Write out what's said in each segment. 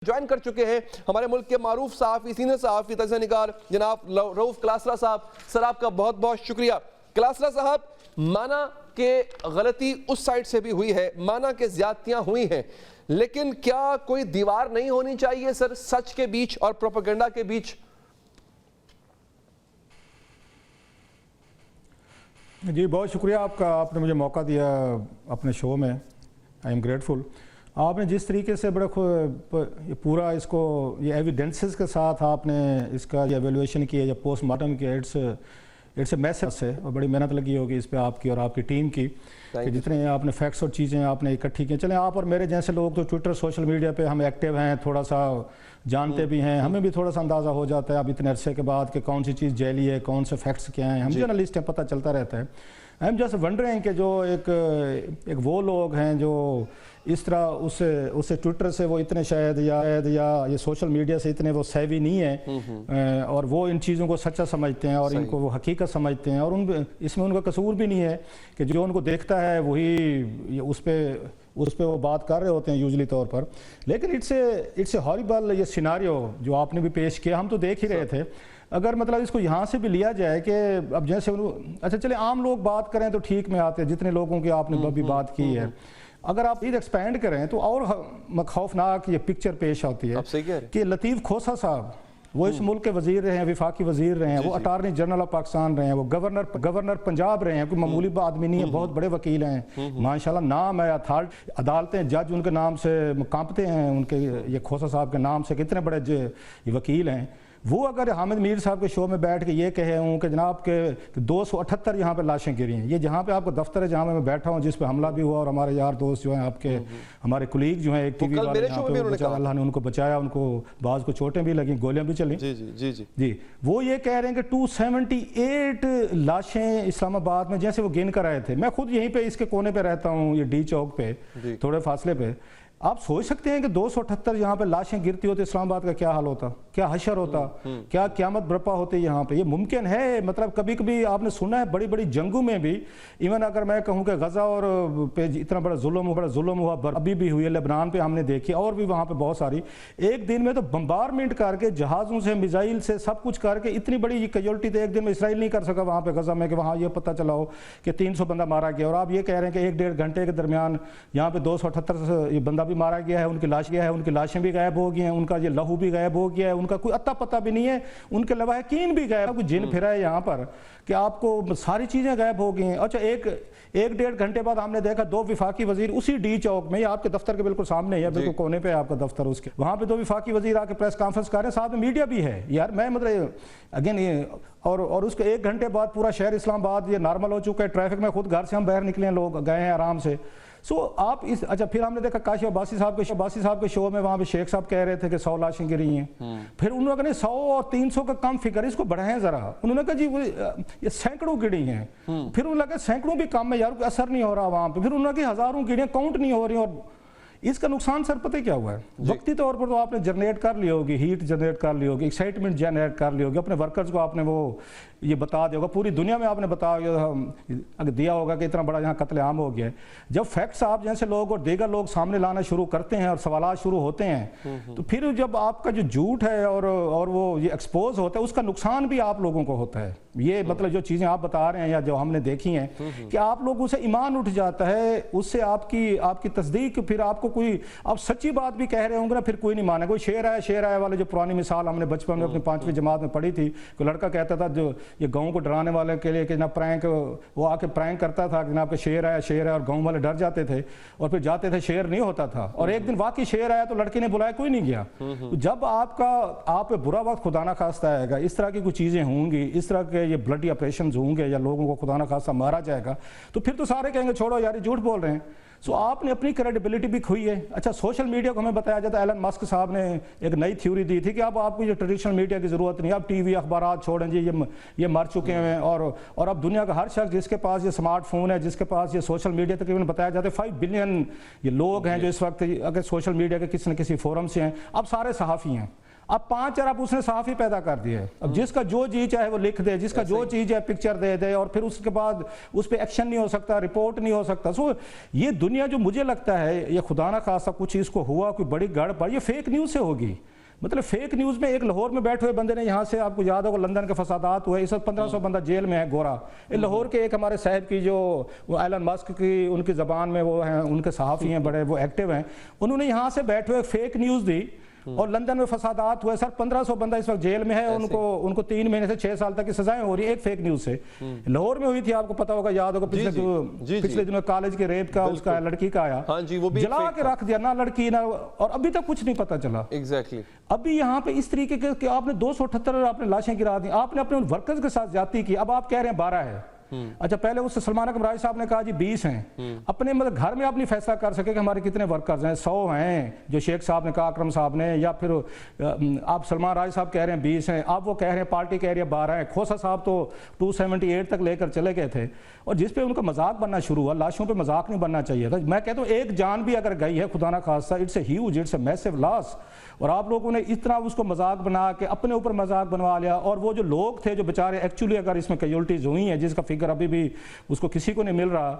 Join کر چکے ہیں ہمارے ملک کے معروف صحافی سینئر صحافی تجزیہ نگار جناب رؤف کلاسرا صاحب. سر آپ کا بہت بہت شکریہ. کلاسرا صاحب, مانا کہ غلطی اس سائٹ سے بھی ہوئی ہے, مانا کہ زیادتیاں ہوئی ہیں, لیکن کیا کوئی دیوار نہیں ہونی چاہیے سر سچ کے بیچ اور پروپیگنڈا کے بیچ؟ جی بہت شکریہ آپ کا, آپ نے مجھے موقع دیا اپنے شو میں. I am grateful. آپ نے جس طریقے سے بڑے پورا اس کو یہ ایویڈنسز کے ساتھ آپ نے اس کا یہ ایویلویشن کیا یا پوسٹ مارٹم کیا, اٹس اے میسج سے, اور بڑی محنت لگی ہوگی اس پہ آپ کی اور آپ کی ٹیم کی, کہ جتنے آپ نے فیکٹس اور چیزیں آپ نے اکٹھی کی. چلیں آپ اور میرے جیسے لوگ تو ٹویٹر سوشل میڈیا پہ ہم ایکٹیو ہیں, تھوڑا سا جانتے بھی ہیں, ہمیں بھی تھوڑا سا اندازہ ہو جاتا ہے اب اتنے عرصے کے بعد کہ کون سی چیز جعلی ہے, کون سے فیکٹس کیا ہیں, ہم جرنلسٹ ہیں, پتہ چلتا رہتا ہے. ہم جیسے ونڈرنگ کہ جو ایک وہ لوگ ہیں جو اس طرح اسے ٹویٹر سے وہ اتنے شاید یا یہ سوشل میڈیا سے اتنے وہ سیوی نہیں ہیں, اور وہ ان چیزوں کو سچا سمجھتے ہیں اور ان کو وہ حقیقت سمجھتے ہیں, اور اس میں ان کا قصور بھی نہیں ہے کہ جو ان کو دیکھتا ہے وہی اس پہ وہ بات کر رہے ہوتے ہیں یوزلی طور پر. لیکن اٹس اے ہاریبل یہ سیناریو جو آپ نے بھی پیش کیا, ہم تو دیکھ ہی رہے تھے. اگر مطلب اس کو یہاں سے بھی لیا جائے کہ اب جیسے اچھا چلے عام لوگ بات کریں تو ٹھیک میں آتے ہیں, جتنے لوگوں کی آپ نے ابھی بات کی ہے, اگر آپ ایکسپینڈ کریں تو اور خوفناک یہ پکچر پیش آتی ہے کہ لطیف کھوسہ صاحب وہ اس ملک کے وزیر رہے ہیں, وفاقی وزیر رہے ہیں, وہ اٹارنی جنرل آف پاکستان رہے ہیں, وہ گورنر پنجاب رہے ہیں, کوئی معمولی آدمی نہیں ہے, بہت بڑے وکیل ہیں ماشاءاللہ, نام ہے, عدالتیں جج ان کے نام سے کانپتے ہیں, ان کے یہ کھوسہ صاحب کے نام سے کتنے بڑے وکیل ہیں. وہ اگر حامد میر صاحب کے شو میں بیٹھ کے یہ کہے ہوں کہ جناب کے 278 یہاں پہ لاشیں گری ہیں, یہ جہاں پہ آپ کا دفتر ہے جہاں پہ میں بیٹھا ہوں جس پہ حملہ بھی ہوا, اور ہمارے یار دوست جو ہیں آپ کے ہمارے کولیگ جو ہیں ایک ٹی وی والے یہاں پہ, اللہ نے ان کو بچایا, ان کو بعض کو چوٹیں بھی لگیں, گولیاں بھی چلیں, جی وہ یہ کہہ رہے ہیں کہ 278 لاشیں اسلام آباد میں, جیسے وہ گن کر آئے تھے. میں خود یہیں پہ اس کے کونے پہ رہتا ہوں, یہ ڈی چوک پہ تھوڑے فاصلے پہ. آپ سوچ سکتے ہیں کہ 278 یہاں پہ لاشیں گرتی ہوتی اسلام آباد کا کیا حال ہوتا, کیا حشر ہوتا, کیا قیامت برپا ہوتی یہاں پہ. یہ ممکن ہے, مطلب کبھی کبھی آپ نے سنا ہے بڑی بڑی جنگوں میں بھی, ایون اگر میں کہوں کہ غزہ اور پہ اتنا بڑا ظلم ہوا ابھی بھی ہوئی ہے, لبنان پہ ہم نے دیکھی, اور بھی وہاں پہ بہت ساری, ایک دن میں تو بمبارمنٹ کر کے جہازوں سے میزائل سے سب کچھ کر کے اتنی بڑی کیجولٹی تو ایک دن میں اسرائیل نہیں کر سکا وہاں پہ غزہ میں, کہ وہاں یہ پتہ چلا ہو کہ 300 بندہ مارا گیا, اور آپ یہ کہہ رہے ہیں کہ 1-1.5 گھنٹے کے درمیان یہاں پہ 278 بندہ بھی مارا گیا ہے, ان کی لاشیں بھی غائب ہو گئی ہیں, ان کا یہ لہو بھی غائب ہو گیا ہے, ان کا کوئی اتا پتہ بھی نہیں ہے, ان کے لواحقین بھی غائب, کوئی جن پھرا ہے یہاں پر کہ آپ کو ساری چیزیں غائب ہو گئی ہیں. اچھا 1-1.5 گھنٹے بعد ہم نے دیکھا 2 وفاقی وزیر اسی ڈی چوک میں, یہ آپ کے دفتر کے بالکل سامنے ہے, بالکل کونے پہ آپ کا دفتر, اس کے وہاں پہ 2 وفاقی وزیر آ کے پریس کانفرنس کر رہے ہیں, ساتھ میں میڈیا بھی ہے یار. میں مطلب اگین اور اس کے 1 گھنٹے بعد پورا شہر اسلام آباد یہ نارمل ہو چکا ہے, ٹریفک میں خود گھر سے ہم باہر نکلے ہیں, لوگ گئے ہیں آرام سے. آپ اچھا پھر ہم نے دیکھا کاشف عباسی صاحب کے شو میں, وہاں پہ شیخ صاحب کہہ رہے تھے کہ 100 لاشیں گری ہیں. پھر انہوں نے کہا 100 اور 300 کا کم فگر, اس کو بڑھائیں ذرا. انہوں نے کہا جی یہ سینکڑوں گری ہیں. پھر انہوں نے کہا سینکڑوں بھی کم ہے یار, کوئی اثر نہیں ہو رہا وہاں پہ. پھر انہوں نے کہا ہزاروں گریاں کاؤنٹ نہیں ہو رہی, اور اس کا نقصان سر پتہ کیا ہوا ہے, وقتی طور پر تو آپ نے جنریٹ کر لی ہوگی, ہیٹ جنریٹ کر لی ہوگی, ایکسائٹمنٹ جنریٹ کر لی ہوگی, اپنے ورکرز کو آپ نے وہ یہ بتا دیا ہوگا, پوری دنیا میں آپ نے دیا ہوگا کہ اتنا بڑا یہاں قتل عام ہو گیا ہے. جب فیکٹس آپ جیسے لوگ اور دیگر لوگ سامنے لانا شروع کرتے ہیں اور سوالات شروع ہوتے ہیں, تو پھر جب آپ کا جو جھوٹ ہے اور وہ یہ ایکسپوز ہوتا ہے, اس کا نقصان بھی آپ لوگوں کو ہوتا ہے. یہ مطلب جو چیزیں آپ بتا رہے ہیں یا جو ہم نے دیکھی ہیں کہ آپ لوگوں سے ایمان اٹھ جاتا ہے, اس سے آپ کی تصدیق, پھر آپ کو کوئی آپ سچی بات بھی کہہ رہے ہوں گے نا, پھر کوئی نہیں مانے. کوئی شیر آیا والے جو پرانی مثال ہم نے بچپن میں اپنی 5ویں جماعت میں پڑھی تھی, کوئی لڑکا کہتا تھا جو یہ گاؤں کو ڈرانے والے کے لیے کہ جناب پرینک, وہ آ کے پرینک کرتا تھا کہ جناب کہ شیر آیا, اور گاؤں والے ڈر جاتے تھے اور پھر جاتے تھے, شیر نہیں ہوتا تھا. اور ایک دن واقعی شیر آیا تو لڑکے نے بلایا, کوئی نہیں گیا. جب آپ پہ برا وقت خدا نہ خواستہ آئے گا, اس طرح کی کچھ چیزیں ہوں گی, اس طرح کے یہ بلڈی آپریشنز ہوں گے, یا لوگوں کو خدا نہ خواستہ مارا جائے گا, تو پھر تو سارے کہیں گے چھوڑو یار جھوٹ بول رہے ہیں. آپ نے اپنی کریڈیبلٹی بھی کھوئی ہے. اچھا سوشل میڈیا کو ہمیں بتایا جاتا ہے, ایلن مسک صاحب نے ایک نئی تھیوری دی تھی کہ اب آپ کو یہ ٹریڈیشنل میڈیا کی ضرورت نہیں, اب ٹی وی اخبارات چھوڑیں جی, یہ مر چکے ہیں, اور اب دنیا کا ہر شخص جس کے پاس یہ سمارٹ فون ہے, جس کے پاس یہ سوشل میڈیا, تقریباً بتایا جاتا ہے 5 بلین یہ لوگ ہیں جو اس وقت اگر سوشل میڈیا کے کسی نہ کسی فورم سے ہیں, اب سارے صحافی ہیں. اب 5 ارب اس نے صحافی پیدا کر دیے. اب جس کا جو جی چاہے وہ لکھ دے, جس کا جو چیز ہے پکچر دے دے, اور پھر اس کے بعد اس پہ ایکشن نہیں ہو سکتا, رپورٹ نہیں ہو سکتا. سو یہ دنیا جو مجھے لگتا ہے یہ خدا نہ خواستہ کچھ اس کو ہوا, کوئی بڑی گڑبڑ, یہ فیک نیوز سے ہوگی. مطلب فیک نیوز میں ایک لاہور میں بیٹھے ہوئے بندے نے یہاں سے, آپ کو یاد ہوگا لندن کے فسادات ہوئے, اس وقت 1500 بندہ جیل میں ہے گورا. لاہور کے ایک ہمارے صاحب کی جو ایلن مسک کی ان کی زبان میں وہ ہیں, ان کے صحافی ہیں بڑے, وہ ایکٹیو ہیں, انہوں نے یہاں سے بیٹھے ہوئے فیک نیوز دی اور لندن میں فسادات ہوئے. سر 1500 بندہ اس وقت جیل میں ہے, ان کو 3 مہینے سے 6 سال تک کی سزائیں ہو رہی ہیں ایک فیک نیوز سے. لاہور میں ہوئی تھی, آپ کو پتا ہوگا, یاد ہوگا پچھلے دنوں کالج کے ریپ کا اس کا لڑکی کا آیا, جلا کے رکھ دیا, نہ لڑکی نہ, اور ابھی تک کچھ نہیں پتا چلا. ابھی یہاں پہ اس طریقے کے کہ آپ نے 278 آپ نے لاشیں گرا دی, آپ نے اپنے ان ورکرز کے ساتھ زیادتی کی. اب آپ کہہ رہے ہیں 12 ہے. اچھا پہلے اس سے سلمان اکرم راج صاحب نے کہا جی 20 ہیں. اپنے مطلب گھر میں آپ نہیں فیصلہ کر سکے کہ ہمارے کتنے ورکرز ہیں, 100 ہیں جو شیخ صاحب نے کہا, اکرم صاحب نے, یا پھر آپ سلمان راج صاحب کہہ رہے ہیں 20 ہیں, آپ وہ کہہ رہے ہیں پارٹی کہہ رہی ہے 12 ہیں. کھوسا صاحب تو 278 تک لے کر چلے گئے تھے, اور جس پہ ان کا مذاق بننا شروع ہوا. لاشوں پہ مذاق نہیں بننا چاہیے تھا. میں کہتا ہوں ایک جان بھی اگر گئی ہے خدا نہ خواستہ, it's a huge, it's a massive loss. اور آپ لوگوں نے اس طرح اس کو مذاق بنا کے اپنے اوپر مذاق بنوا لیا. اور وہ جو لوگ تھے جو بیچارے ایکچولی اگر اس میں کیجولٹیز ہوئی ہیں جس کا فگر ابھی بھی اس کو کسی کو نہیں مل رہا,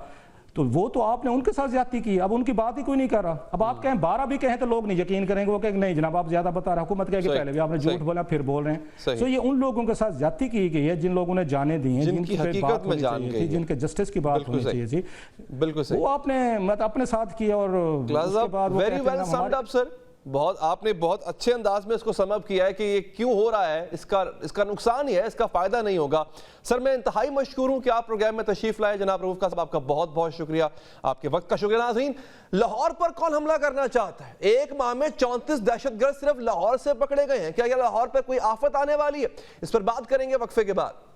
تو وہ تو آپ نے ان کے ساتھ زیادتی کی. اب ان کی بات ہی کوئی نہیں کر رہا. اب آپ کہیں 12 بھی کہیں تو لوگ نہیں یقین کریں گے, وہ کہیں نہیں جناب آپ زیادہ بتا رہے ہیں. حکومت کہے کہ پہلے بھی آپ نے جھوٹ بولا پھر بول رہے ہیں. تو یہ ان لوگوں کے ساتھ زیادتی کی گئی ہے جن لوگوں نے جانے دی ہیں, جن کی حقیقت میں جان گئی, جن کے جسٹس کی بات ہونی چاہیے تھی. بالکل صحیح, وہ آپ نے اپنے ساتھ کیا. اور اس کے بعد وہ ویری ویل سمڈ اپ سر, بہت آپ نے بہت اچھے انداز میں اس کو سم اپ کیا ہے کہ یہ کیوں ہو رہا ہے. اس کا نقصان ہی ہے, اس کا فائدہ نہیں ہوگا. سر میں انتہائی مشکور ہوں کہ آپ پروگرام میں تشریف لائے. جناب رؤوف خان صاحب آپ کا بہت بہت شکریہ, آپ کے وقت کا شکریہ. ناظرین, لاہور پر کون حملہ کرنا چاہتا ہے؟ 1 ماہ میں 34 دہشت گرد صرف لاہور سے پکڑے گئے ہیں. کیا لاہور پر کوئی آفت آنے والی ہے؟ اس پر بات کریں گے وقفے کے بعد.